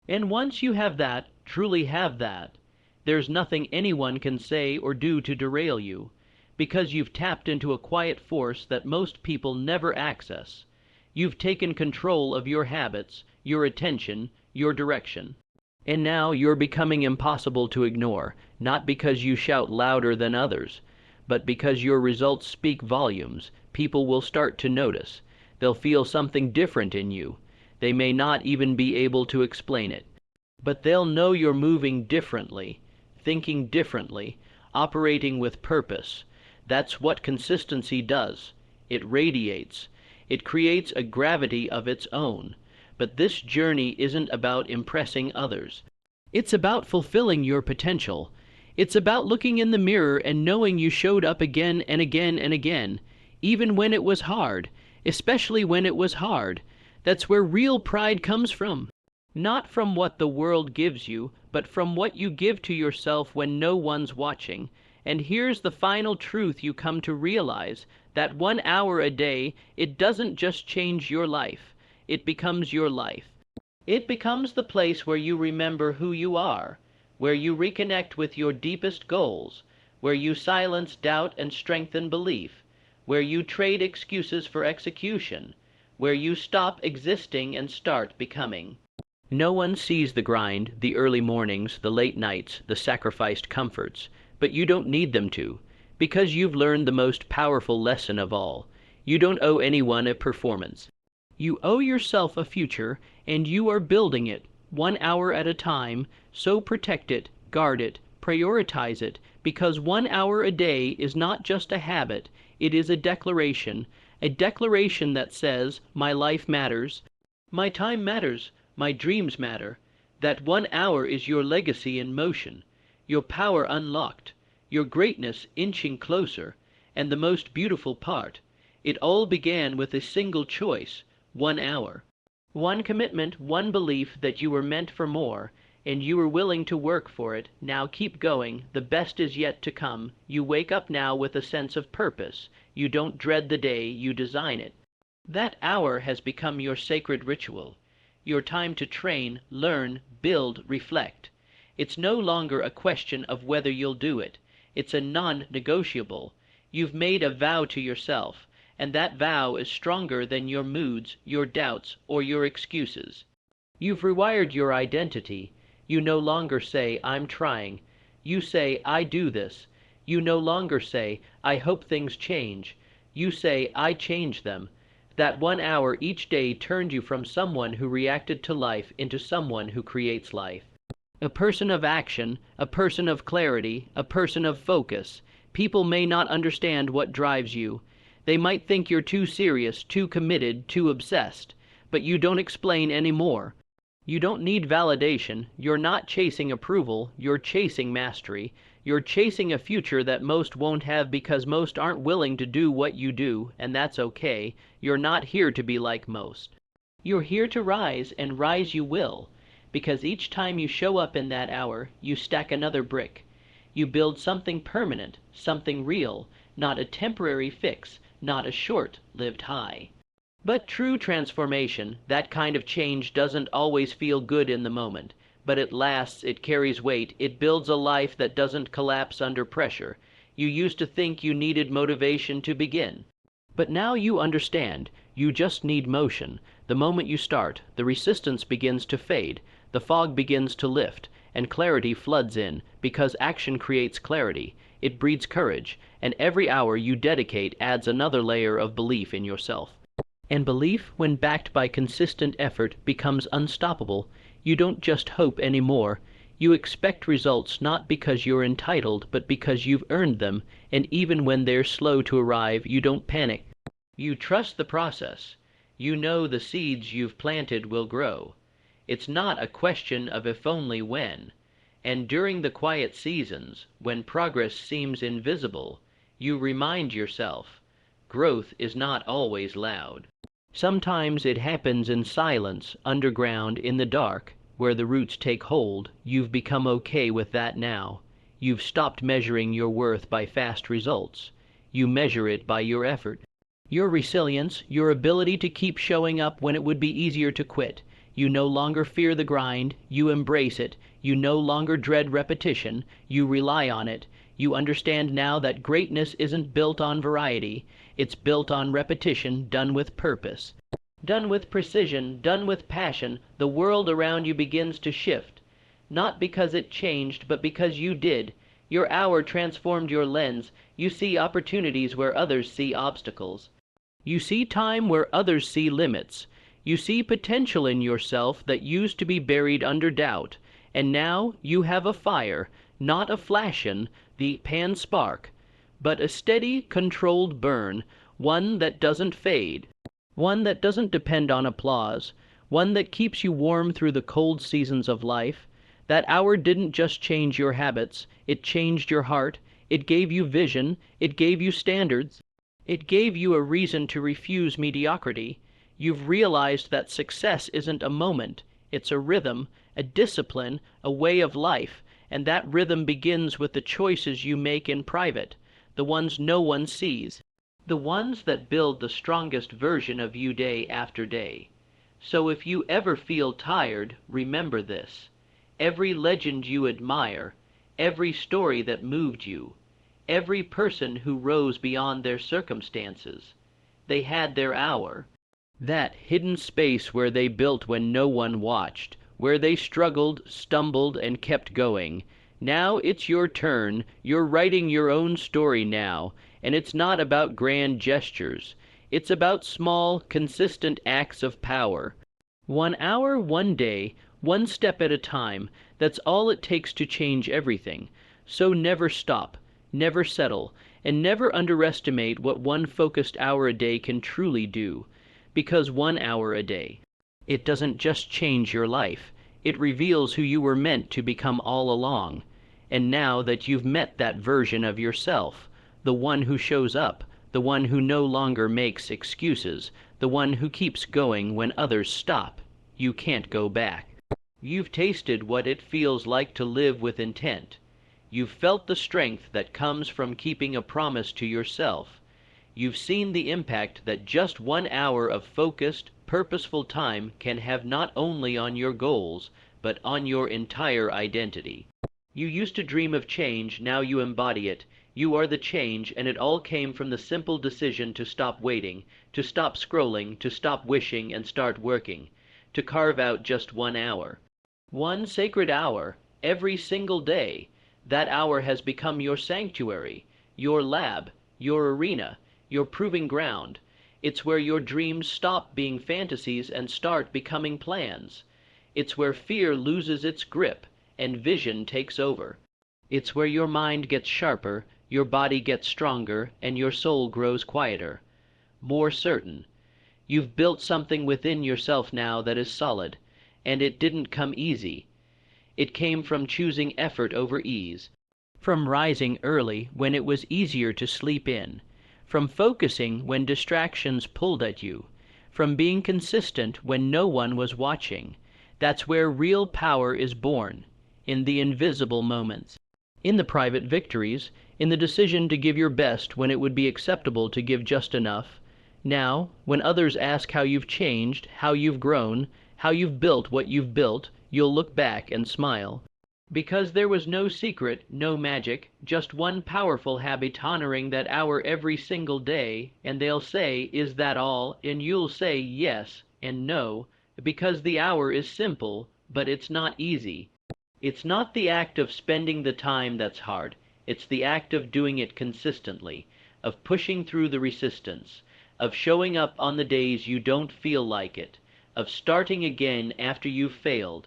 And once you have that, truly have that, there's nothing anyone can say or do to derail you, because you've tapped into a quiet force that most people never access. You've taken control of your habits, your attention, your direction. And now you're becoming impossible to ignore, not because you shout louder than others, but because your results speak volumes. People will start to notice. They'll feel something different in you. They may not even be able to explain it. But they'll know you're moving differently, thinking differently, operating with purpose. That's what consistency does. It radiates. It creates a gravity of its own. But this journey isn't about impressing others. It's about fulfilling your potential. It's about looking in the mirror and knowing you showed up again and again and again, even when it was hard, especially when it was hard. That's where real pride comes from. Not from what the world gives you, but from what you give to yourself when no one's watching. And here's the final truth you come to realize, that 1 hour a day, it doesn't just change your life. It becomes your life. It becomes the place where you remember who you are, where you reconnect with your deepest goals, where you silence doubt and strengthen belief, where you trade excuses for execution, where you stop existing and start becoming. No one sees the grind, the early mornings, the late nights, the sacrificed comforts, but you don't need them to, because you've learned the most powerful lesson of all. You don't owe anyone a performance. You owe yourself a future, and you are building it, 1 hour at a time, so protect it, guard it, prioritize it, because 1 hour a day is not just a habit, it is a declaration that says, my life matters, my time matters, my dreams matter. That 1 hour is your legacy in motion, your power unlocked, your greatness inching closer, and the most beautiful part, it all began with a single choice, 1 hour. One commitment, one belief that you were meant for more, and you were willing to work for it. Now keep going, the best is yet to come. You wake up now with a sense of purpose. You don't dread the day, you design it. That hour has become your sacred ritual, your time to train, learn, build, reflect. It's no longer a question of whether you'll do it. It's a non-negotiable. You've made a vow to yourself, and that vow is stronger than your moods, your doubts, or your excuses. You've rewired your identity. You no longer say, I'm trying. You say, I do this. You no longer say, I hope things change. You say, I change them. That 1 hour each day turned you from someone who reacted to life into someone who creates life. A person of action, a person of clarity, a person of focus. People may not understand what drives you. They might think you're too serious, too committed, too obsessed, but you don't explain anymore. You don't need validation. You're not chasing approval. You're chasing mastery. You're chasing a future that most won't have because most aren't willing to do what you do, and that's okay. You're not here to be like most. You're here to rise, and rise you will, because each time you show up in that hour, you stack another brick. You build something permanent, something real, not a temporary fix, not a short-lived high. But true transformation, that kind of change, doesn't always feel good in the moment, but it lasts, it carries weight, it builds a life that doesn't collapse under pressure. You used to think you needed motivation to begin, but now you understand, you just need motion. The moment you start, the resistance begins to fade, the fog begins to lift, and clarity floods in, because action creates clarity. It breeds courage, and every hour you dedicate adds another layer of belief in yourself. And belief, when backed by consistent effort, becomes unstoppable. You don't just hope anymore. You expect results not because you're entitled, but because you've earned them, and even when they're slow to arrive, you don't panic. You trust the process. You know the seeds you've planted will grow. It's not a question of if only when. And during the quiet seasons, when progress seems invisible, you remind yourself, growth is not always loud. Sometimes it happens in silence, underground, in the dark, where the roots take hold. You've become okay with that now. You've stopped measuring your worth by fast results. You measure it by your effort. Your resilience, your ability to keep showing up when it would be easier to quit. You no longer fear the grind, you embrace it. You no longer dread repetition, you rely on it. You understand now that greatness isn't built on variety, it's built on repetition done with purpose. Done with precision, done with passion, the world around you begins to shift. Not because it changed, but because you did. Your hour transformed your lens. You see opportunities where others see obstacles. You see time where others see limits. You see potential in yourself that used to be buried under doubt. And now you have a fire, not a flashin', the pan spark, but a steady, controlled burn, one that doesn't fade, one that doesn't depend on applause, one that keeps you warm through the cold seasons of life. That hour didn't just change your habits, it changed your heart, it gave you vision, it gave you standards, it gave you a reason to refuse mediocrity. You've realized that success isn't a moment, it's a rhythm, a discipline, a way of life, and that rhythm begins with the choices you make in private, the ones no one sees, the ones that build the strongest version of you day after day. So if you ever feel tired, remember this. Every legend you admire, every story that moved you, every person who rose beyond their circumstances, they had their hour. That hidden space where they built when no one watched, where they struggled, stumbled, and kept going. Now it's your turn. You're writing your own story now, and it's not about grand gestures. It's about small, consistent acts of power. 1 hour, 1 day, 1 step at a time. That's all it takes to change everything. So never stop, never settle, and never underestimate what 1 focused hour a day can truly do. Because 1 hour a day, it doesn't just change your life, it reveals who you were meant to become all along. And now that you've met that version of yourself, the one who shows up, the one who no longer makes excuses, the one who keeps going when others stop, you can't go back. You've tasted what it feels like to live with intent. You've felt the strength that comes from keeping a promise to yourself. You've seen the impact that just 1 hour of focused, purposeful time can have not only on your goals, but on your entire identity. You used to dream of change, now you embody it. You are the change, and it all came from the simple decision to stop waiting, to stop scrolling, to stop wishing, and start working, to carve out just 1 hour. 1 sacred hour, every single day. That hour has become your sanctuary, your lab, your arena, your proving ground. It's where your dreams stop being fantasies and start becoming plans. It's where fear loses its grip and vision takes over. It's where your mind gets sharper, your body gets stronger, and your soul grows quieter, more certain. You've built something within yourself now that is solid, and it didn't come easy. It came from choosing effort over ease, from rising early when it was easier to sleep in, from focusing when distractions pulled at you, from being consistent when no one was watching. That's where real power is born, in the invisible moments, in the private victories, in the decision to give your best when it would be acceptable to give just enough. Now, when others ask how you've changed, how you've grown, how you've built what you've built, you'll look back and smile. Because there was no secret, no magic, just 1 powerful habit honoring that hour every single day, and they'll say, "Is that all?" And you'll say yes and no, because the hour is simple, but it's not easy. It's not the act of spending the time that's hard, it's the act of doing it consistently, of pushing through the resistance, of showing up on the days you don't feel like it, of starting again after you've failed,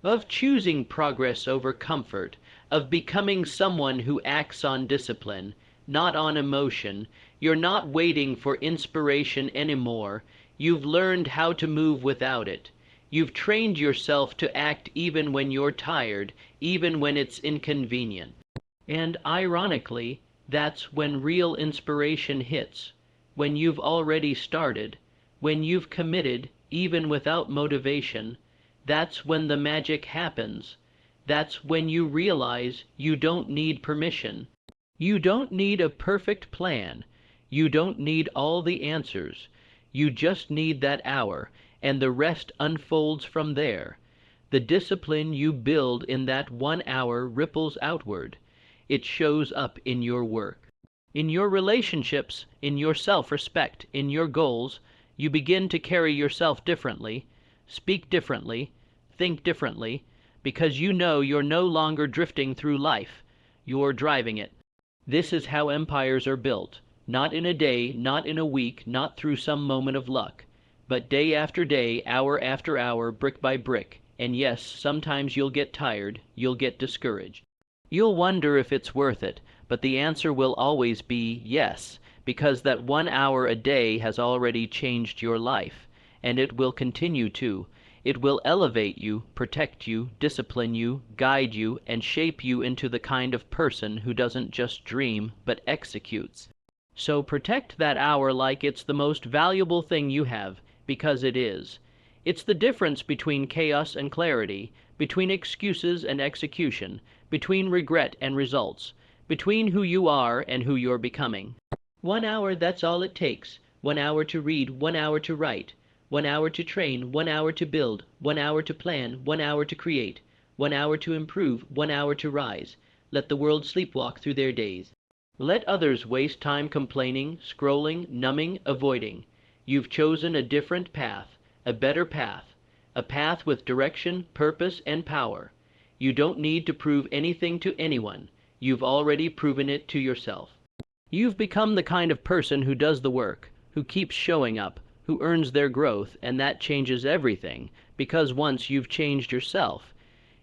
of choosing progress over comfort, of becoming someone who acts on discipline, not on emotion. You're not waiting for inspiration anymore. You've learned how to move without it. You've trained yourself to act even when you're tired, even when it's inconvenient. And ironically, that's when real inspiration hits, when you've already started, when you've committed, even without motivation. That's when the magic happens. That's when you realize you don't need permission. You don't need a perfect plan. You don't need all the answers. You just need that hour, and the rest unfolds from there. The discipline you build in that 1 hour ripples outward. It shows up in your work, in your relationships, in your self-respect, in your goals. You begin to carry yourself differently, speak differently, think differently, because you know you're no longer drifting through life. You're driving it. This is how empires are built. Not in a day, not in a week, not through some moment of luck, but day after day, hour after hour, brick by brick. And yes, sometimes you'll get tired, you'll get discouraged. You'll wonder if it's worth it, but the answer will always be yes, because that 1 hour a day has already changed your life, and it will continue to. It will elevate you, protect you, discipline you, guide you, and shape you into the kind of person who doesn't just dream, but executes. So protect that hour like it's the most valuable thing you have, because it is. It's the difference between chaos and clarity, between excuses and execution, between regret and results, between who you are and who you're becoming. 1 hour, that's all it takes. 1 hour to read, 1 hour to write, 1 hour to train, 1 hour to build, 1 hour to plan, 1 hour to create, 1 hour to improve, 1 hour to rise. Let the world sleepwalk through their days. Let others waste time complaining, scrolling, numbing, avoiding. You've chosen a different path, a better path, a path with direction, purpose, and power. You don't need to prove anything to anyone. You've already proven it to yourself. You've become the kind of person who does the work, who keeps showing up, who earns their growth, and that changes everything, because once you've changed yourself,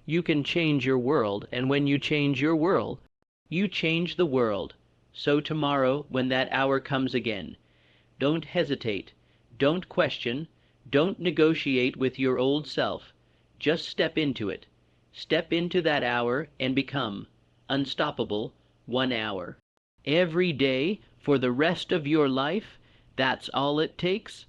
you can change your world, and when you change your world, you change the world. So tomorrow, when that hour comes again, don't hesitate, don't question, don't negotiate with your old self. Just step into it. Step into that hour and become unstoppable 1 hour. Every day, for the rest of your life, that's all it takes.